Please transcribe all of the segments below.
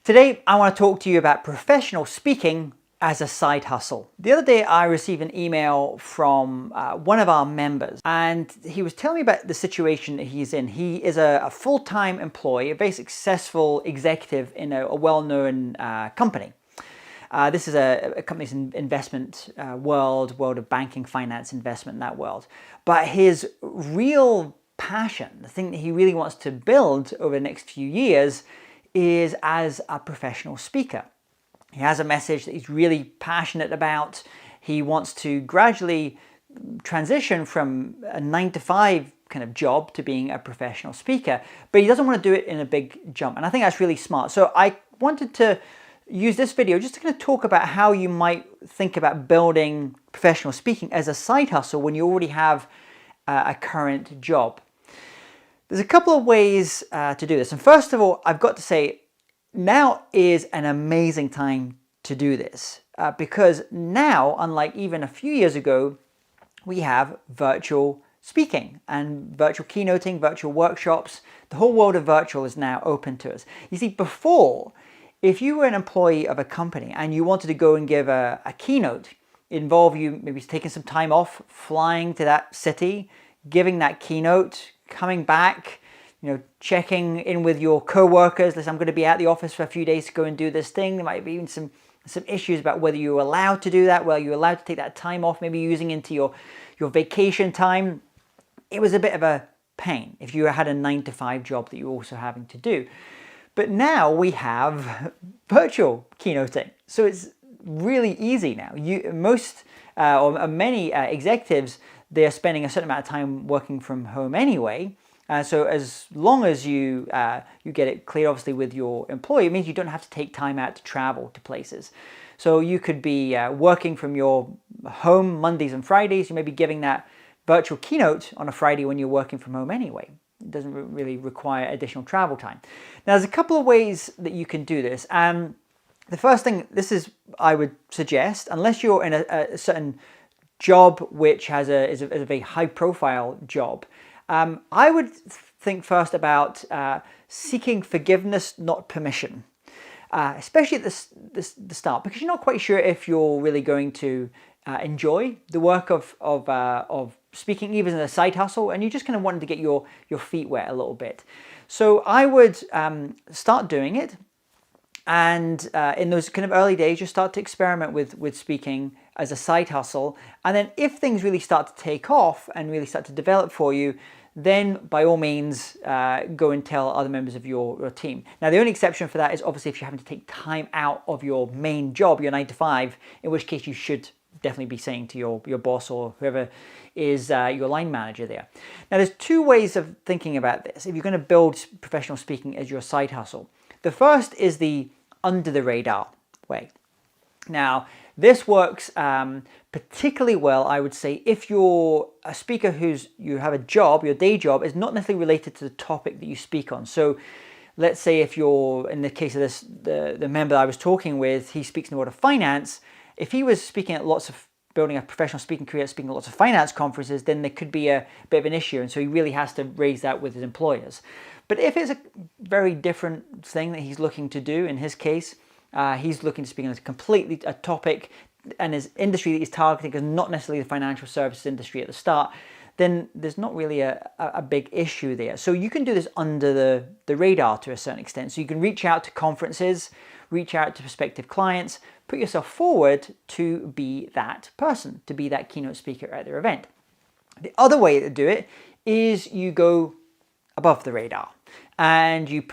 Today, I want to talk to you about professional speaking as a side hustle. The other day, I received an email from one of our members, and he was telling me about the situation that he's in. He is a full-time employee, a very successful executive in a well-known company. This is a company's investment world of banking, finance, investment in that world. But his real passion, the thing that he really wants to build over the next few years, is as a professional speaker. He has a message that he's really passionate about. He wants to gradually transition from a 9-to-5 kind of job to being a professional speaker, but he doesn't want to do it in a big jump. And I think that's really smart. So I wanted to use this video just to kind of talk about how you might think about building professional speaking as a side hustle when you already have a current job. There's a couple of ways to do this. And first of all, I've got to say, now is an amazing time to do this because now, unlike even a few years ago, we have virtual speaking and virtual keynoting, virtual workshops. The whole world of virtual is now open to us. You see, before, if you were an employee of a company and you wanted to go and give a keynote, it involved you maybe taking some time off, flying to that city, giving that keynote, coming back, checking in with your co-workers. Listen, I'm going to be at the office for a few days to go and do this thing. There might be even some issues about whether you're allowed to do that, whether you're allowed to take that time off, maybe using into your vacation time. It was a bit of a pain if you had a 9-to-5 job that you're also having to do. But now we have virtual keynoting. So it's really easy now. Many executives, they're spending a certain amount of time working from home anyway. So as long as you get it clear, obviously, with your employer, it means you don't have to take time out to travel to places. So you could be working from your home Mondays and Fridays. You may be giving that virtual keynote on a Friday when you're working from home anyway. It doesn't really require additional travel time. Now, there's a couple of ways that you can do this. The first thing, I would suggest, unless you're in a certain job which is a very high-profile job, I would think first about seeking forgiveness, not permission, especially at the start, because you're not quite sure if you're really going to enjoy the work of speaking, even as a side hustle, and you just kind of wanted to get your feet wet a little bit. So I would start doing it, and in those kind of early days, you start to experiment with speaking as a side hustle. And then if things really start to take off and really start to develop for you, then by all means, go and tell other members of your team. Now, the only exception for that is obviously if you're having to take time out of your main job, your 9-to-5, in which case you should definitely be saying to your boss or whoever is your line manager there. Now, there's two ways of thinking about this if you're going to build professional speaking as your side hustle. The first is the under the radar way. Now, this works particularly well, I would say, if you're a speaker you have a job, your day job is not necessarily related to the topic that you speak on. So let's say if you're, in the case of the member I was talking with, he speaks in the world of finance. If he was speaking at building a professional speaking career, speaking at lots of finance conferences, then there could be a bit of an issue. And so he really has to raise that with his employers. But if it's a very different thing that he's looking to do, in his case, he's looking to speak on a topic, and his industry that he's targeting is not necessarily the financial services industry at the start, then there's not really a big issue there. So you can do this under the radar to a certain extent. So you can reach out to conferences, reach out to prospective clients, put yourself forward to be that person, to be that keynote speaker at their event. The other way to do it is you go above the radar and you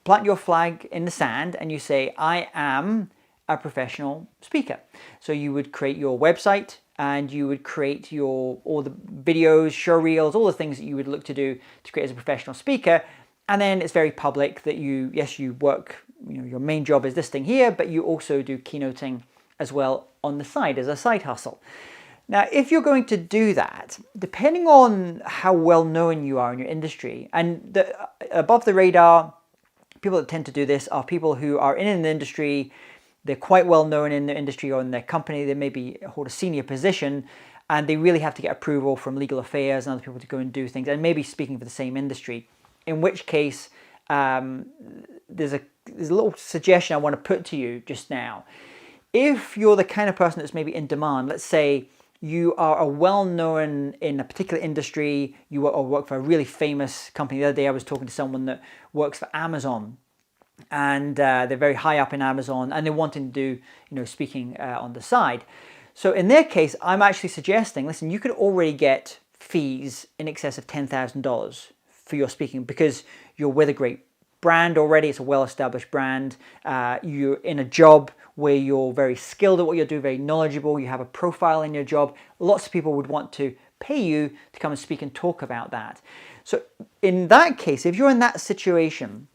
plant your flag in the sand and you say, I am a professional speaker. So you would create your website and you would create all the videos, show reels, all the things that you would look to do to create as a professional speaker. And then it's very public that you work, your main job is this thing here, but you also do keynoting as well on the side as a side hustle. Now, if you're going to do that, depending on how well known you are in your industry, and above the radar, people that tend to do this are people who are in an industry, they're quite well known in their industry or in their company, they maybe hold a senior position, and they really have to get approval from legal affairs and other people to go and do things, and maybe speaking for the same industry, in which case there's a little suggestion I want to put to you just now. If you're the kind of person that's maybe in demand, let's say you are a well-known in a particular industry, you work for a really famous company. The other day I was talking to someone that works for Amazon, and they're very high up in Amazon, and they're wanting to do speaking on the side. So in their case, I'm actually suggesting, listen, you could already get fees in excess of $10,000 for your speaking because you're with a great brand already. It's a well-established brand. You're in a job where you're very skilled at what you do, very knowledgeable. You have a profile in your job. Lots of people would want to pay you to come and speak and talk about that. So in that case, if you're in that situation,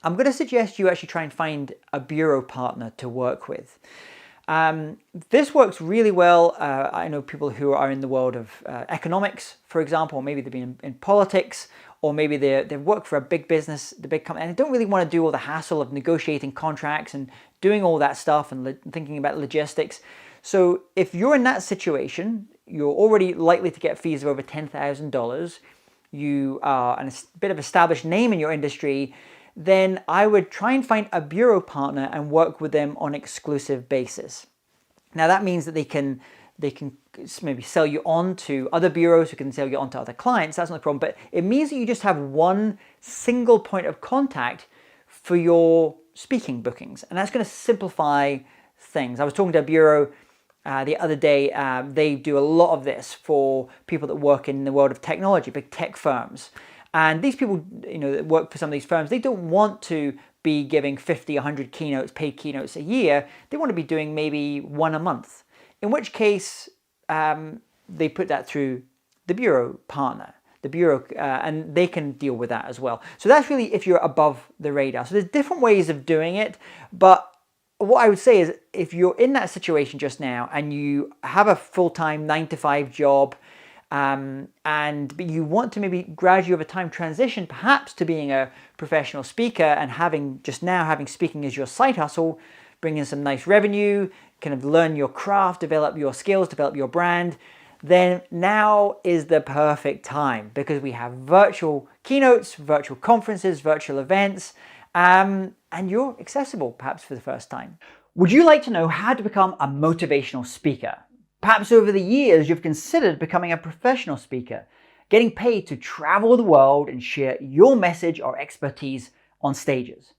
I'm going to suggest you actually try and find a bureau partner to work with. This works really well. I know people who are in the world of economics, for example, or maybe they've been in politics, or maybe they work for a big business, the big company, and they don't really want to do all the hassle of negotiating contracts and doing all that stuff and thinking about logistics. So if you're in that situation, you're already likely to get fees of over $10,000, you are a bit of an established name in your industry, then I would try and find a bureau partner and work with them on an exclusive basis. Now that means that they can maybe sell you on to other bureaus who can sell you on to other clients. That's not the problem, but it means that you just have one single point of contact for your speaking bookings, and that's going to simplify things. I was talking to a bureau the other day. They do a lot of this for people that work in the world of technology, big tech firms. And these people, that work for some of these firms, they don't want to be giving 50, 100 keynotes, paid keynotes a year. They want to be doing maybe one a month, in which case they put that through the bureau partner, and they can deal with that as well. So that's really if you're above the radar. So there's different ways of doing it, but what I would say is if you're in that situation just now and you have a full-time 9-to-5 job, but you want to maybe gradually over time transition perhaps to being a professional speaker and having speaking as your side hustle, bring in some nice revenue, kind of learn your craft, develop your skills, develop your brand, then now is the perfect time because we have virtual keynotes, virtual conferences, virtual events, and you're accessible perhaps for the first time. Would you like to know how to become a motivational speaker? Perhaps over the years, you've considered becoming a professional speaker, getting paid to travel the world and share your message or expertise on stages.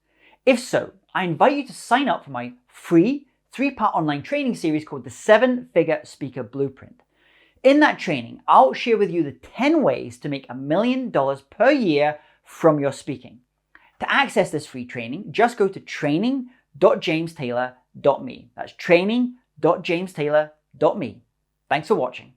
If so, I invite you to sign up for my free 3-part online training series called the 7-Figure Speaker Blueprint. In that training, I'll share with you the 10 ways to make $1 million per year from your speaking. To access this free training, just go to training.jamestaylor.me. That's training.jamestaylor.me. Thanks for watching.